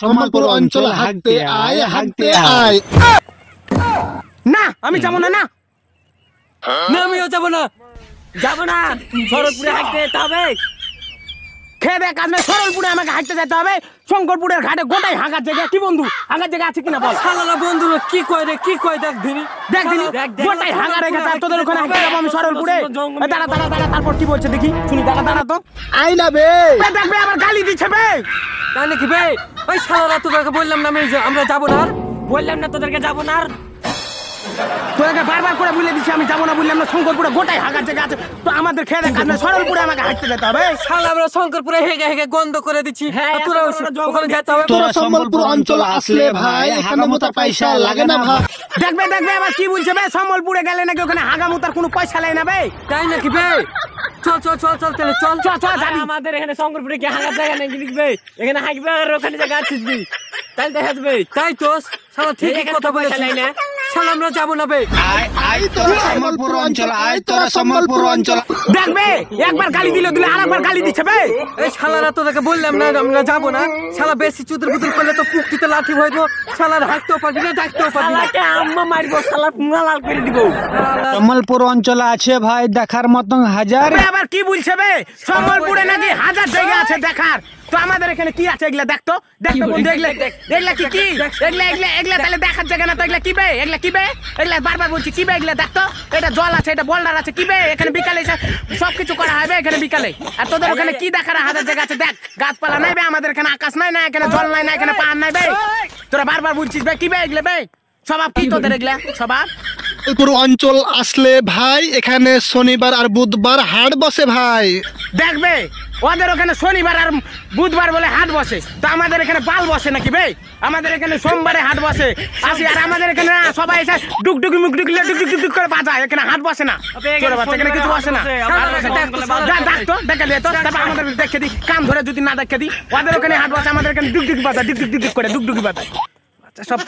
সম্বলপুর অঞ্চল হাঁটতে আয় হাঁটতে আয়। না আমি যাবো না, না না আমিও যাবো না, যাবো না। শরৎপুরে হাঁটতে যেতে হবে। খেয়ে দেখ কাজ নেই, সরলপুরে আমাকে হাঁটতে যেতে হবে। শঙ্করপুরের ঘাটে গোটাই হাঁকার জায়গা। কি বন্ধু হাঁকার জায়গা আছে কিনা বল? শালারা বন্ধু কি কয় রে, কি কয় দেখ দিনি, দেখ দিনি গোটাই হাঁকা রেখেছে। আর তোদের ওখানে হাঁটতে যাবো আমি সরলপুরে। দাঁড়া দাঁড়া দাঁড়া, তারপর কি বলছে দেখি শুনি। দাঁড়া দাঁড়া তো, আয় না বে। দেখবে আবার গালি দিচ্ছে বে। তাই নাকি বে? ওই শালারা তোদেরকে বললাম না আমরা যাবো না, বললাম না তোদেরকে যাবো না। তোদেরকে বারবার করে বলে দিচ্ছি আমি যাবো না, বললাম না। শঙ্করপুরে গোটাই হাঁকার জায়গা আছে, তো আমাদের খেয়ে দেখ কাজ নেই। সরলপুরে আমাকে হাঁটতে যেতে হবে। শালা আমরা শঙ্করপুরে হেগে হেগে গন্ধ করে দিচ্ছি। আর তোরা ওখানে যেতে হবে। তোরা সম্বলপুর অঞ্চল আসলে ভাই এখানে মোটা পয়সা লাগে না ভাই। দেখবে দেখবে আবার কি বলছে বে। সম্বলপুরে গেলে নাকি ওখানে হাগামুতার কোনো পয়সা লাই না বে। তাই নাকি বে? চল চল চল চল তাহলে চল চল চল যাবি। আমাদের এখানে শঙ্করপুরে কি হাঁকার জায়গা নেই লিখবে, এখানে হাঁকবে আর ওখানে জায়গা আছে তাই দেখা যাবে। তাই তো শালা ঠিকই কথা বলেছিস না, শালা আমরা যাবো না বে। আয় আয় তোরা সম্বলপুর অঞ্চল আয়, তোরা সম্বলপুর অঞ্চল। দেখবে একবার গালি দিলে দিলে আরেকবার গালি দিচ্ছে বে। এই শালারা তোদেরকে বললাম না আমরা যাবো না। শালা বেশি চুদুর বুদুর করলে তো পুক্তিতে লাঠি হইব। শালার হাঁকতেও পারবি না, ডাকতেও পারবি না। শালাকে আম্মা মারবো, শালা লাল করে দিব। সম্বলপুর অঞ্চল আছে ভাই দেখার মতন হাজার। বে আবার কি বলছে বে? সম্বলপুরে নাকি হাজার জায়গা আছে দেখার, তো আমাদের এখানে কি আছে এগুলা দেখতো। দেখতো বন্ধু এগুলা এগুলা কি কি এগুলা এগুলা এগুলা তাহলে দেখার জায়গা না তো। এগুলা কি বে? এগুলা কি বে? এগুলা বারবার বলছি কি বে? এগুলা দেখতো। এটা জল আছে, এটা বোল্ডার আছে। কি বে? এখানে বিকালে এসে সবকিছু করা হবে এখানে বিকালে। আর তোদের ওখানে কি দেখার হাজার জায়গা আছে? দেখ গাছপালা নাই বে, আমাদের এখানে আকাশ নাই, না এখানে জল নাই, না এখানে পাহাড় নাই বে। তোরা বারবার বলছিস বে কি বে এগুলা বে? স্বভাব কি তোদের এগুলা স্বভাব? সম্বলপুর অঞ্চল আসলে ভাই এখানে শনিবার আর বুধবার হাট বসে ভাই। দেখবে ওদের ওখানে শনিবার আর বুধবার বলে হাট বসে, তো আমাদের এখানে বাল বসে নাকি বে? আমাদের এখানে সোমবারে হাট বসে আসি। আর আমাদের এখানে না সবাই এসে ডুকডুকি মুকডুকি ডুকডুক করে বাজায়, এখানে হাট বসে না। তোরা বাচ্চা এখানে কিছু বসে না। দেখতো দেখে দিয়ে তো তারপর আমাদের দেখে দিই, কান ধরে যদি না দেখে দিই। ওদের ওখানে হাট বসে, আমাদের এখানে ডুকডুকি বাজায়, ডুকডুক করে ডুকডুকি বাজায়। সব